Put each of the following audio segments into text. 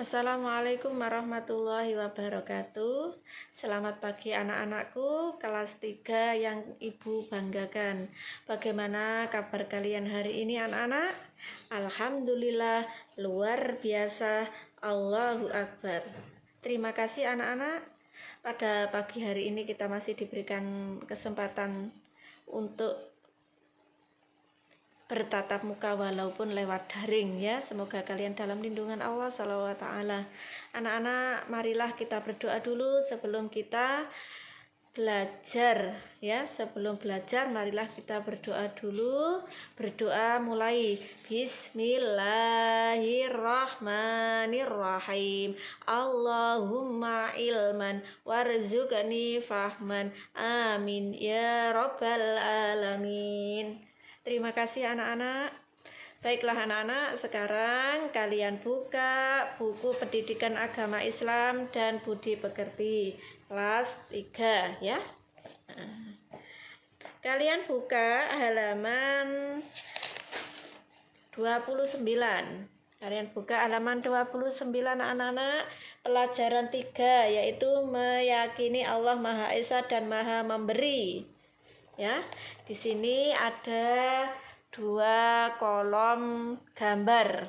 Assalamualaikum warahmatullahi wabarakatuh. Selamat pagi anak-anakku kelas 3 yang ibu banggakan. Bagaimana kabar kalian hari ini anak-anak? Alhamdulillah luar biasa. Allahu Akbar. Terima kasih anak-anak. Pada pagi hari ini kita masih diberikan kesempatan untuk bertatap muka walaupun lewat daring ya. Semoga kalian dalam lindungan Allah SWT. Anak-anak, marilah kita berdoa dulu sebelum kita belajar ya. Sebelum belajar marilah kita berdoa dulu. Berdoa mulai. Bismillahirrahmanirrahim. Allahumma ilman warzuqni fahman. Amin ya rabbal alamin. Terima kasih anak-anak. Baiklah anak-anak, sekarang kalian buka buku pendidikan agama Islam dan budi pekerti kelas 3 ya. Kalian buka halaman 29. Kalian buka halaman 29 anak-anak. Pelajaran 3 yaitu meyakini Allah Maha Esa dan Maha Memberi. Ya, di sini ada 2 kolom gambar.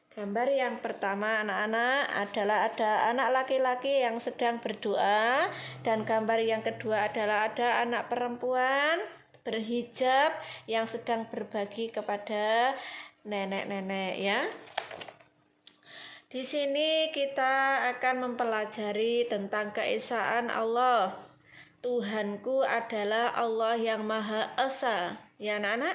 Gambar yang pertama anak-anak adalah ada anak laki-laki yang sedang berdoa, dan gambar yang kedua adalah ada anak perempuan berhijab yang sedang berbagi kepada nenek-nenek ya. Di sini kita akan mempelajari tentang keesaan Allah. Tuhanku adalah Allah yang Maha Esa. Ya anak-anak,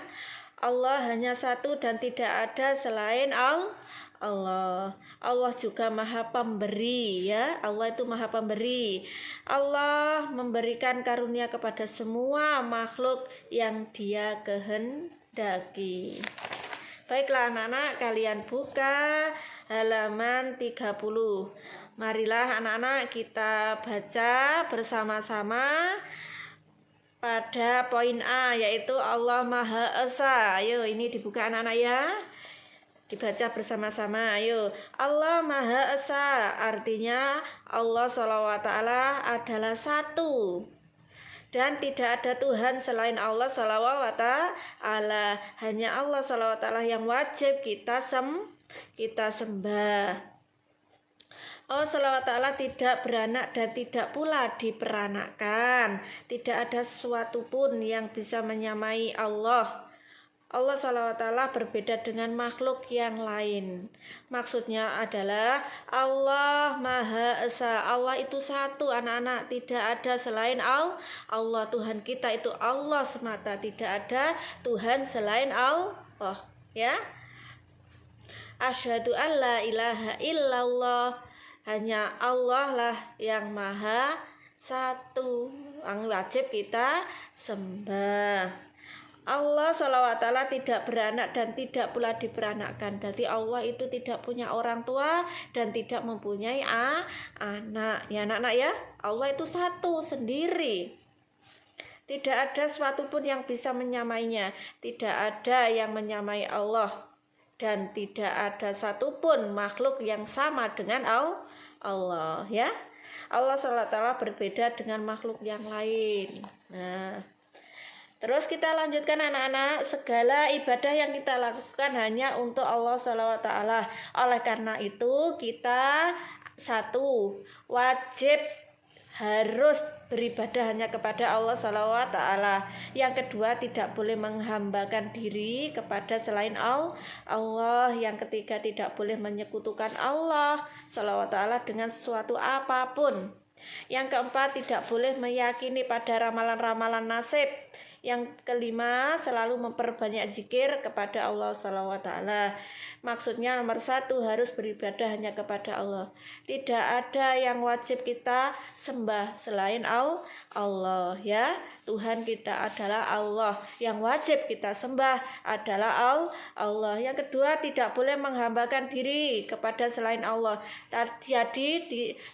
Allah hanya satu dan tidak ada selain Allah. Allah juga Maha Pemberi ya. Allah itu Maha Pemberi. Allah memberikan karunia kepada semua makhluk yang Dia kehendaki. Baiklah anak-anak, kalian buka halaman 30. Marilah anak-anak kita baca bersama-sama pada poin A, yaitu Allah Maha Esa. Ayo ini dibuka anak-anak ya. Dibaca bersama-sama. Ayo. Allah Maha Esa artinya Allah SWT adalah satu. Dan tidak ada Tuhan selain Allah SWT. Hanya Allah SWT yang wajib kita sembah. Allah SWT tidak beranak dan tidak pula diperanakkan. Tidak ada sesuatu pun yang bisa menyamai Allah. Allah SWT berbeda dengan makhluk yang lain. Maksudnya adalah Allah Maha Esa. Allah itu satu anak-anak. Tidak ada selain Allah. Tuhan kita itu Allah semata. Tidak ada Tuhan selain Allah. Ya. Asyhadu an la ilaha illallah. Hanya Allah lah yang Maha Satu, yang wajib kita sembah. Allah SWT tidak beranak dan tidak pula diperanakkan. Jadi Allah itu tidak punya orang tua dan tidak mempunyai anak. Ya anak-anak ya, Allah itu satu sendiri. Tidak ada sesuatu pun yang bisa menyamainya. Tidak ada yang menyamai Allah. Dan tidak ada satupun makhluk yang sama dengan Allah ya. Allah SWT berbeda dengan makhluk yang lain. Nah, terus kita lanjutkan anak-anak. Segala ibadah yang kita lakukan hanya untuk Allah SWT. Oleh karena itu kita satu, wajib harus beribadah hanya kepada Allah SWT. Yang kedua, tidak boleh menghambakan diri kepada selain Allah. Yang ketiga, tidak boleh menyekutukan Allah SWT dengan sesuatu apapun. Yang keempat, tidak boleh meyakini pada ramalan-ramalan nasib. Yang kelima, selalu memperbanyak zikir kepada Allah SWT. Maksudnya nomor 1, harus beribadah hanya kepada Allah. Tidak ada yang wajib kita sembah selain Allah ya. Tuhan kita adalah Allah. Yang wajib kita sembah adalah Allah. Yang kedua, tidak boleh menghambakan diri kepada selain Allah. Jadi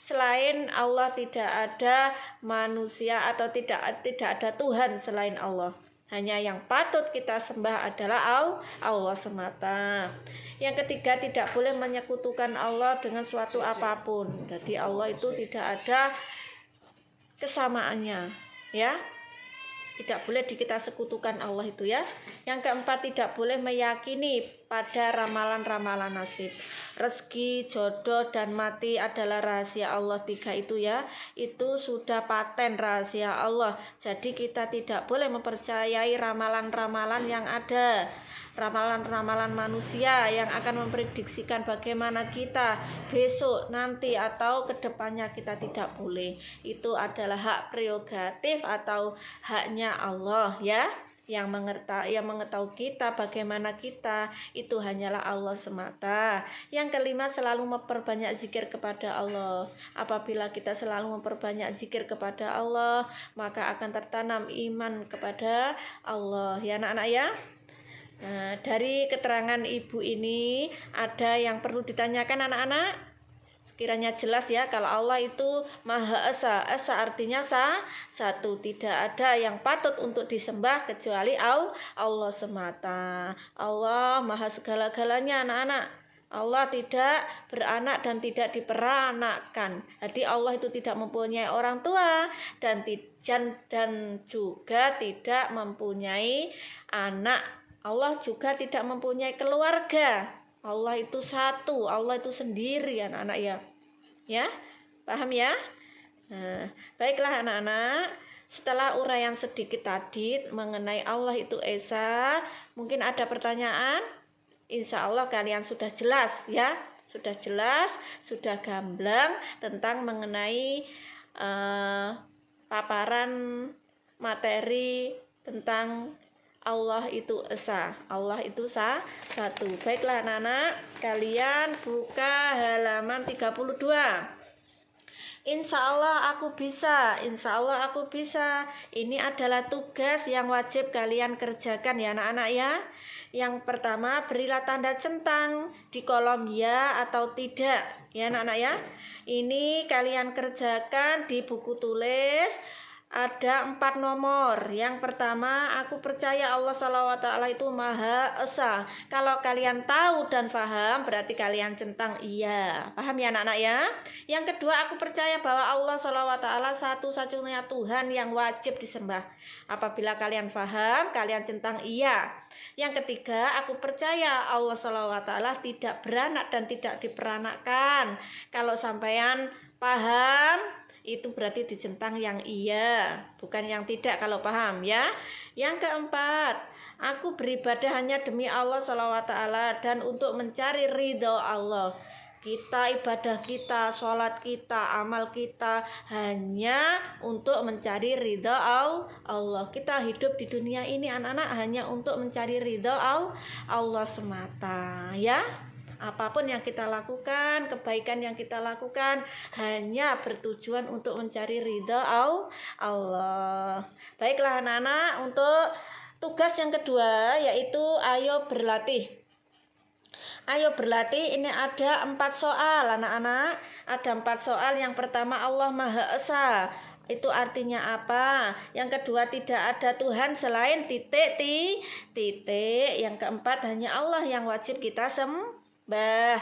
selain Allah tidak ada manusia atau tidak ada Tuhan selain Allah. Hanya yang patut kita sembah adalah Allah semata. Yang ketiga, tidak boleh menyekutukan Allah dengan suatu apapun. Jadi Allah itu tidak ada kesamaannya, ya. Tidak boleh kita sekutukan Allah itu, ya. Yang keempat, tidak boleh meyakini pada ramalan-ramalan nasib. Rezeki, jodoh, dan mati adalah rahasia Allah. 3 itu, ya. Itu sudah paten rahasia Allah. Jadi kita tidak boleh mempercayai ramalan-ramalan yang ada. Ramalan-ramalan manusia yang akan memprediksikan bagaimana kita besok, nanti, atau kedepannya, kita tidak boleh. Itu adalah hak prerogatif atau haknya Allah, ya. Yang mengetahui kita bagaimana kita itu hanyalah Allah semata. Yang kelima, selalu memperbanyak zikir kepada Allah. Apabila kita selalu memperbanyak zikir kepada Allah, maka akan tertanam iman kepada Allah, ya anak-anak, ya. Nah, dari keterangan ibu ini ada yang perlu ditanyakan anak-anak? Sekiranya jelas, ya, kalau Allah itu Maha Esa. Esa artinya satu, tidak ada yang patut untuk disembah kecuali Allah semata. Allah Maha segala-galanya anak-anak. Allah tidak beranak dan tidak diperanakkan. Jadi Allah itu tidak mempunyai orang tua dan juga tidak mempunyai anak. Allah juga tidak mempunyai keluarga. Allah itu satu, Allah itu sendiri anak-anak, ya. Ya, paham, ya? Nah, baiklah anak-anak, setelah uraian sedikit tadi mengenai Allah itu Esa, mungkin ada pertanyaan? Insya Allah kalian sudah jelas, ya. Sudah jelas, sudah gamblang tentang mengenai paparan materi tentang Allah itu Esa, Allah itu satu. Baiklah anak-anak, kalian buka halaman 32. Insya Allah aku bisa, insya Allah aku bisa. Ini adalah tugas yang wajib kalian kerjakan, ya anak-anak, ya. Yang pertama, berilah tanda centang di kolom ya atau tidak, ya anak-anak, ya. Ini kalian kerjakan di buku tulis. Ada 4 nomor. Yang pertama, aku percaya Allah SWT itu Maha Esa. Kalau kalian tahu dan paham, berarti kalian centang iya. Paham, ya anak-anak, ya? Yang kedua, aku percaya bahwa Allah SWT satu-satunya Tuhan yang wajib disembah. Apabila kalian paham, kalian centang iya. Yang ketiga, aku percaya Allah SWT tidak beranak dan tidak diperanakkan. Kalau sampean paham, itu berarti dicentang yang iya, bukan yang tidak kalau paham, ya. Yang keempat, aku beribadah hanya demi Allah SWT dan untuk mencari ridho Allah. Kita ibadah kita, sholat kita, amal kita hanya untuk mencari ridho Allah. Kita hidup di dunia ini anak-anak hanya untuk mencari ridho Allah semata, ya. Apapun yang kita lakukan, kebaikan yang kita lakukan hanya bertujuan untuk mencari ridha Allah. Baiklah anak-anak, untuk tugas yang kedua yaitu ayo berlatih. Ayo berlatih, ini ada 4 soal anak-anak. Ada 4 soal. Yang pertama, Allah Maha Esa. Itu artinya apa? Yang kedua, tidak ada Tuhan selain titik. Yang keempat, hanya Allah yang wajib kita sembah.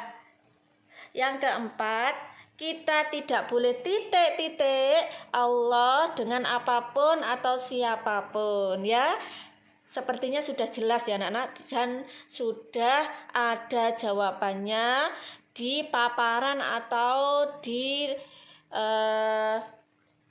Yang keempat, kita tidak boleh titik Allah dengan apapun atau siapapun, ya. Sepertinya sudah jelas, ya anak-anak, dan sudah ada jawabannya di paparan atau di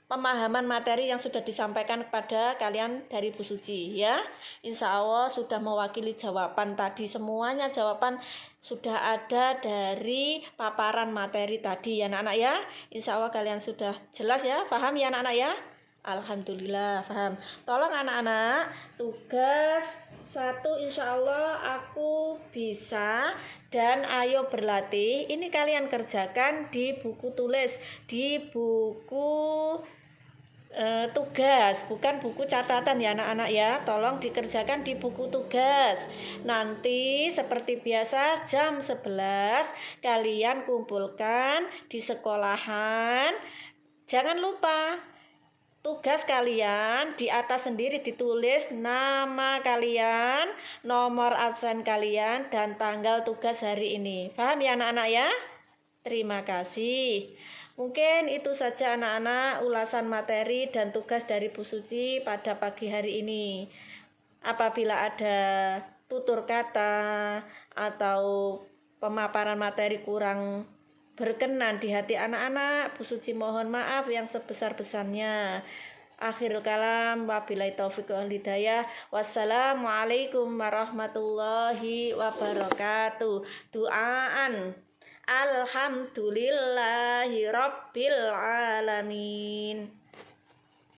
pemahaman materi yang sudah disampaikan kepada kalian dari Bu Suci, ya. Insya Allah sudah mewakili jawaban tadi. Semuanya jawaban sudah ada dari paparan materi tadi, ya anak-anak, ya. Insya Allah kalian sudah jelas, ya, paham, ya anak-anak, ya. Alhamdulillah paham. Tolong anak-anak, tugas 1 insya Allah aku bisa dan ayo berlatih. Ini kalian kerjakan di buku tulis, di buku tugas, bukan buku catatan, ya anak-anak, ya. Tolong dikerjakan di buku tugas. Nanti seperti biasa jam 11 kalian kumpulkan di sekolahan. Jangan lupa tugas kalian di atas sendiri ditulis nama kalian, nomor absen kalian, dan tanggal tugas hari ini. Paham ya anak-anak ya? Terima kasih. Mungkin itu saja anak-anak ulasan materi dan tugas dari Bu Suci pada pagi hari ini. Apabila ada tutur kata atau pemaparan materi kurang berkenan di hati anak-anak, Bu Suci mohon maaf yang sebesar-besarnya. Akhirul kalam, wabillahi taufiq wal hidayah. Wassalamualaikum warahmatullahi wabarakatuh. Doaan. Alhamdulillahi rabbil alamin.